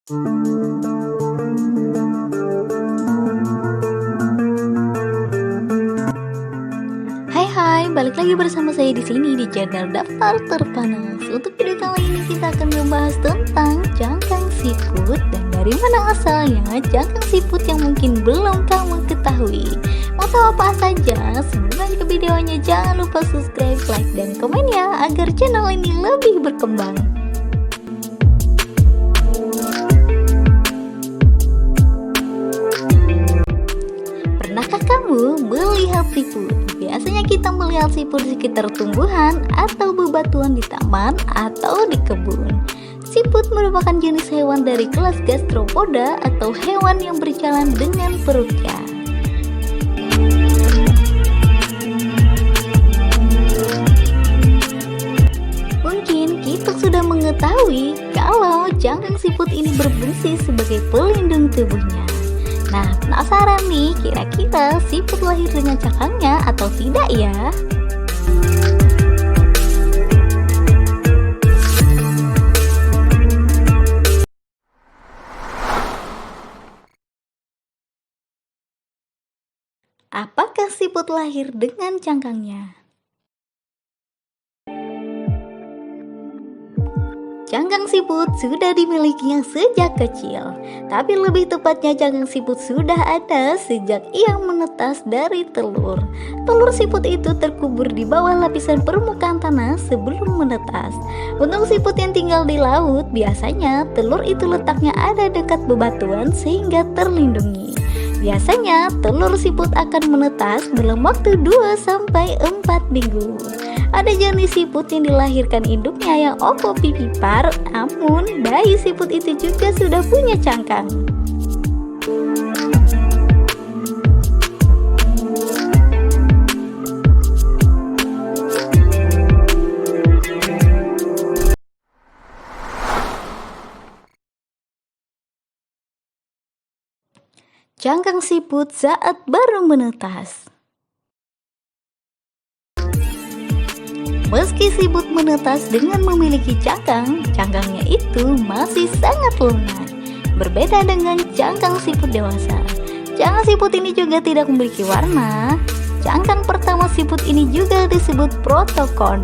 Hai, balik lagi bersama saya di sini di channel Daftar Terpanas. Untuk video kali ini kita akan membahas tentang cangkang siput dan dari mana asalnya cangkang siput yang mungkin belum kamu ketahui. Mau tahu apa saja? Sebelum lanjut ke videonya, jangan lupa subscribe, like, dan komen ya agar channel ini lebih berkembang. Pernahkah kamu melihat siput? Biasanya kita melihat siput di sekitar tumbuhan atau bebatuan di taman atau di kebun. Siput merupakan jenis hewan dari kelas gastropoda atau hewan yang berjalan dengan perutnya. Mungkin kita sudah mengetahui kalau cangkang siput ini berfungsi sebagai pelindung tubuhnya. Nah, penasaran nih, kira-kira siput lahir dengan cangkangnya atau tidak ya? Apakah siput lahir dengan cangkangnya? Cangkang siput sudah dimilikinya sejak kecil, tapi lebih tepatnya cangkang siput sudah ada sejak ia menetas dari telur. Telur siput itu terkubur di bawah lapisan permukaan tanah sebelum menetas. Untuk siput yang tinggal di laut, biasanya telur itu letaknya ada dekat bebatuan sehingga terlindungi. Biasanya telur siput akan menetas dalam waktu 2-4 minggu. Ada jenis siput yang dilahirkan induknya yang ovovivipar, namun bayi siput itu juga sudah punya cangkang. Cangkang siput saat baru menetas. Meski siput menetas dengan memiliki cangkang, cangkangnya itu masih sangat lunak. Berbeda dengan cangkang siput dewasa. Cangkang siput ini juga tidak memiliki warna. Cangkang pertama siput ini juga disebut protokon.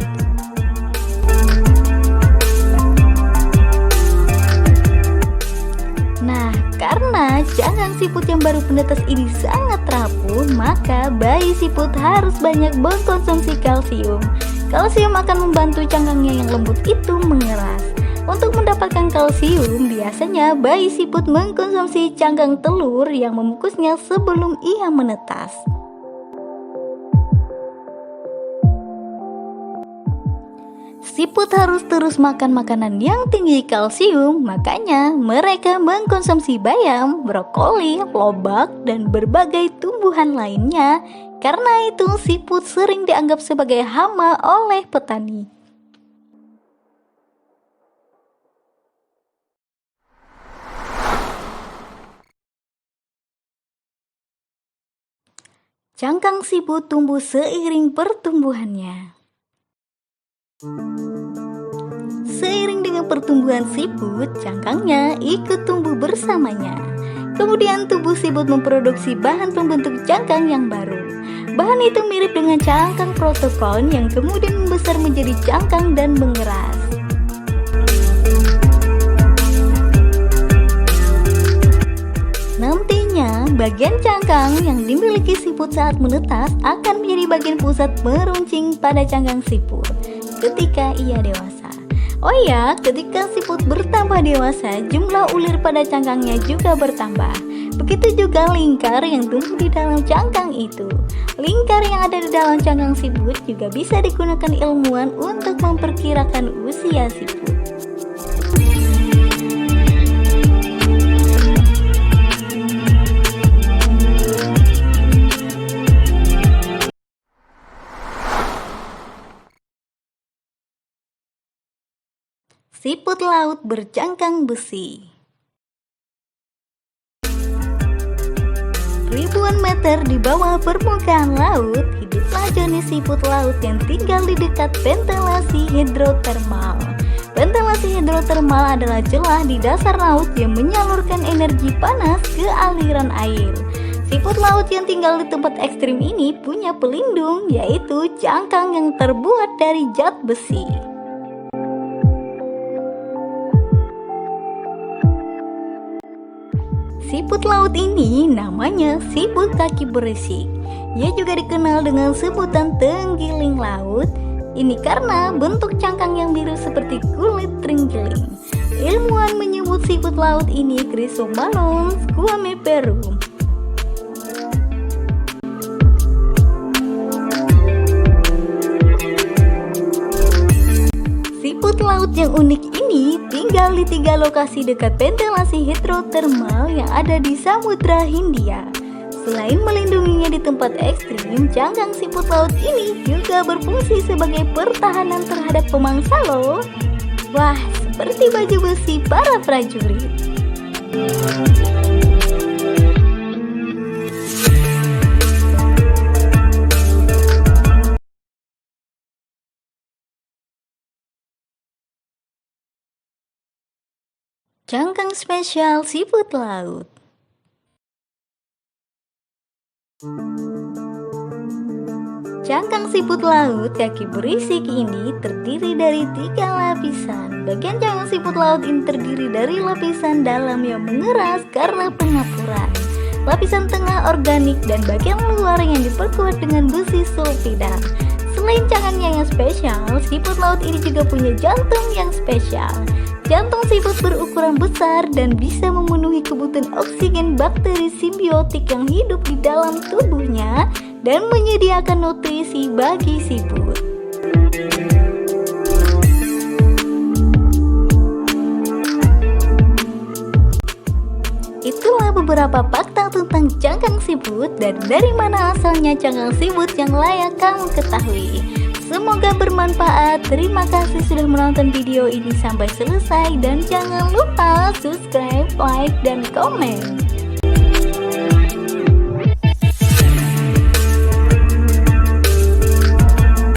Nah, karena cangkang siput yang baru menetas ini sangat rapuh, maka bayi siput harus banyak mengkonsumsi kalsium. Kalsium akan membantu cangkangnya yang lembut itu mengeras. Untuk mendapatkan kalsium, biasanya bayi siput mengkonsumsi cangkang telur yang membungkusnya sebelum ia menetas. Siput harus terus makan makanan yang tinggi kalsium, makanya mereka mengkonsumsi bayam, brokoli, lobak, dan berbagai tumbuhan lainnya. Karena itu siput sering dianggap sebagai hama oleh petani. Cangkang siput tumbuh seiring pertumbuhannya. Seiring dengan pertumbuhan siput, cangkangnya ikut tumbuh bersamanya. Kemudian tubuh siput memproduksi bahan pembentuk cangkang yang baru. Bahan itu mirip dengan cangkang protokon yang kemudian membesar menjadi cangkang dan mengeras. Nantinya, bagian cangkang yang dimiliki siput saat menetas akan menjadi bagian pusat meruncing pada cangkang siput ketika ia dewasa. Oh ya, ketika siput bertambah dewasa, jumlah ulir pada cangkangnya juga bertambah. Begitu juga lingkar yang tumbuh di dalam cangkang itu. Lingkar yang ada di dalam cangkang siput juga bisa digunakan ilmuwan untuk memperkirakan usia siput. Siput laut bercangkang besi. Ribuan meter di bawah permukaan laut, hiduplah jenis siput laut yang tinggal di dekat ventilasi hidrotermal. Ventilasi hidrotermal adalah celah di dasar laut yang menyalurkan energi panas ke aliran air. Siput laut yang tinggal di tempat ekstrim ini punya pelindung, yaitu cangkang yang terbuat dari zat besi. Siput laut ini namanya siput kaki berisik. Ia juga dikenal dengan sebutan tenggiling laut. Ini karena bentuk cangkang yang biru seperti kulit terenggiling. Ilmuwan menyebut siput laut ini Chrysobalon squamiperum. Siput laut yang unik ini tinggal di 3 lokasi dekat ventilasi hidrotermal yang ada di Samudra Hindia. Selain melindunginya di tempat ekstrim, cangkang siput laut ini juga berfungsi sebagai pertahanan terhadap pemangsa loh. Wah, seperti baju besi para prajurit. Cangkang spesial siput laut. Cangkang siput laut kaki berisik ini terdiri dari 3 lapisan. Bagian cangkang siput laut ini terdiri dari lapisan dalam yang mengeras karena pengapuran, lapisan tengah organik, dan bagian luar yang diperkuat dengan besi sulfida. Selain cangkangnya yang spesial, siput laut ini juga punya jantung yang spesial. Jantung siput berukuran besar dan bisa memenuhi kebutuhan oksigen bakteri simbiotik yang hidup di dalam tubuhnya dan menyediakan nutrisi bagi siput. Itulah beberapa fakta tentang cangkang siput dan dari mana asalnya cangkang siput yang layak kamu ketahui. Semoga bermanfaat. Terima kasih sudah menonton video ini sampai selesai dan jangan lupa subscribe, like, dan komen.